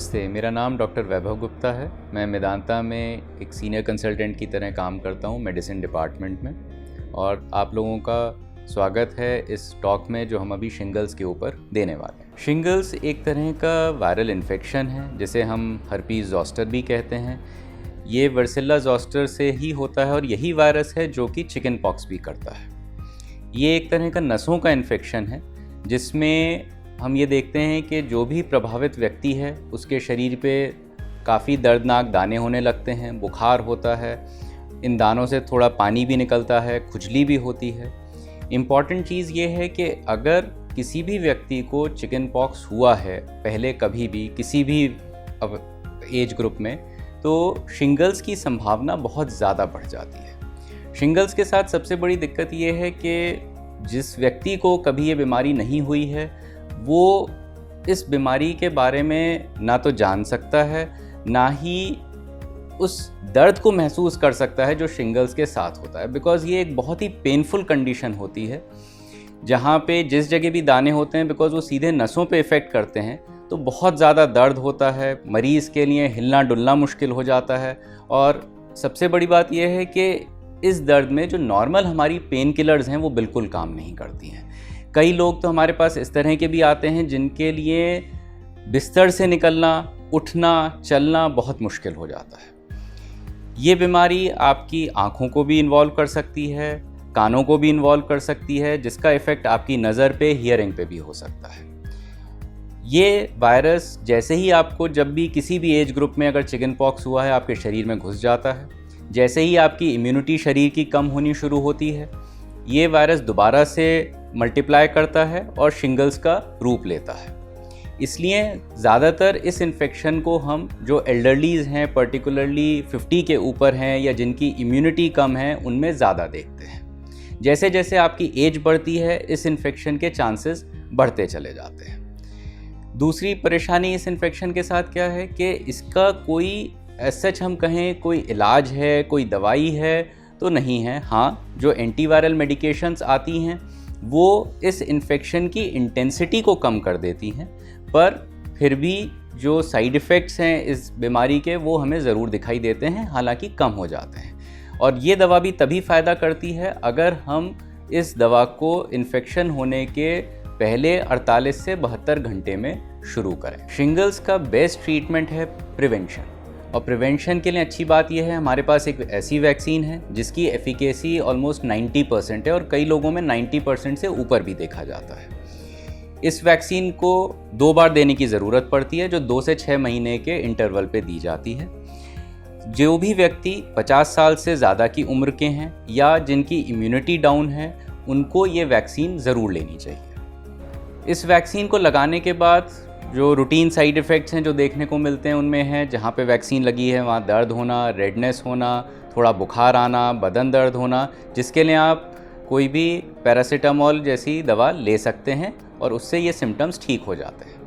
नमस्ते, मेरा नाम डॉक्टर वैभव गुप्ता है। मैं मेदांता में एक सीनियर कंसल्टेंट की तरह काम करता हूँ मेडिसिन डिपार्टमेंट में, और आप लोगों का स्वागत है इस टॉक में जो हम अभी शिंगल्स के ऊपर देने वाले हैं। शिंगल्स एक तरह का वायरल इन्फेक्शन है जिसे हम हर्पीज ज़ॉस्टर भी कहते हैं। ये वर्सिला ज़ॉस्टर से ही होता है और यही वायरस है जो कि चिकन पॉक्स भी करता है। ये एक तरह का नसों का इन्फेक्शन है जिसमें हम ये देखते हैं कि जो भी प्रभावित व्यक्ति है उसके शरीर पे काफ़ी दर्दनाक दाने होने लगते हैं, बुखार होता है, इन दानों से थोड़ा पानी भी निकलता है, खुजली भी होती है। इम्पॉर्टेंट चीज़ ये है कि अगर किसी भी व्यक्ति को चिकन पॉक्स हुआ है पहले कभी भी किसी भी एज ग्रुप में, तो शिंगल्स की संभावना बहुत ज़्यादा बढ़ जाती है। शिंगल्स के साथ सबसे बड़ी दिक्कत ये है कि जिस व्यक्ति को कभी ये बीमारी नहीं हुई है वो इस बीमारी के बारे में ना तो जान सकता है, ना ही उस दर्द को महसूस कर सकता है जो शिंगल्स के साथ होता है। बिकॉज़ ये एक बहुत ही पेनफुल कंडीशन होती है जहाँ पे जिस जगह भी दाने होते हैं, बिकॉज़ वो सीधे नसों पे इफ़ेक्ट करते हैं, तो बहुत ज़्यादा दर्द होता है। मरीज़ के लिए हिलना डुलना मुश्किल हो जाता है। और सबसे बड़ी बात यह है कि इस दर्द में जो नॉर्मल हमारी पेन किलर्स हैं वो बिल्कुल काम नहीं करती हैं। कई लोग तो हमारे पास इस तरह के भी आते हैं जिनके लिए बिस्तर से निकलना, उठना, चलना बहुत मुश्किल हो जाता है। ये बीमारी आपकी आँखों को भी इन्वॉल्व कर सकती है, कानों को भी इन्वॉल्व कर सकती है, जिसका इफ़ेक्ट आपकी नज़र पे, हियरिंग पे भी हो सकता है। ये वायरस जैसे ही आपको जब भी किसी भी एज ग्रुप में अगर चिकन पॉक्स हुआ है आपके शरीर में घुस जाता है, जैसे ही आपकी इम्यूनिटी शरीर की कम होनी शुरू होती है, ये वायरस दोबारा से मल्टीप्लाई करता है और शिंगल्स का रूप लेता है। इसलिए ज़्यादातर इस इन्फेक्शन को हम जो एल्डरलीज़ हैं, पर्टिकुलरली 50 के ऊपर हैं या जिनकी इम्यूनिटी कम है, उनमें ज़्यादा देखते हैं। जैसे जैसे आपकी एज बढ़ती है इस इन्फेक्शन के चांसेस बढ़ते चले जाते हैं। दूसरी परेशानी इस इन्फेक्शन के साथ क्या है कि इसका कोई सच हम कहें कोई इलाज है, कोई दवाई है तो नहीं है। हाँ, जो एंटीवायरल मेडिकेशंस आती हैं वो इस इन्फेक्शन की इंटेंसिटी को कम कर देती हैं, पर फिर भी जो साइड इफ़ेक्ट्स हैं इस बीमारी के वो हमें ज़रूर दिखाई देते हैं, हालांकि कम हो जाते हैं। और ये दवा भी तभी फ़ायदा करती है अगर हम इस दवा को इन्फेक्शन होने के पहले 48 से 72 घंटे में शुरू करें। शिंगल्स का बेस्ट ट्रीटमेंट है प्रिवेंशन, और प्रिवेंशन के लिए अच्छी बात यह है हमारे पास एक ऐसी वैक्सीन है जिसकी एफिकेसी ऑलमोस्ट 90% है और कई लोगों में 90% से ऊपर भी देखा जाता है। इस वैक्सीन को 2 बार देने की ज़रूरत पड़ती है, जो 2 से 6 महीने के इंटरवल पे दी जाती है। जो भी व्यक्ति 50 साल से ज़्यादा की उम्र के हैं या जिनकी इम्यूनिटी डाउन है, उनको ये वैक्सीन ज़रूर लेनी चाहिए। इस वैक्सीन को लगाने के बाद जो रूटीन साइड इफ़ेक्ट्स हैं जो देखने को मिलते हैं उनमें हैं, जहाँ पे वैक्सीन लगी है वहाँ दर्द होना, रेडनेस होना, थोड़ा बुखार आना, बदन दर्द होना, जिसके लिए आप कोई भी पैरासीटामोल जैसी दवा ले सकते हैं और उससे ये सिम्टम्स ठीक हो जाते हैं।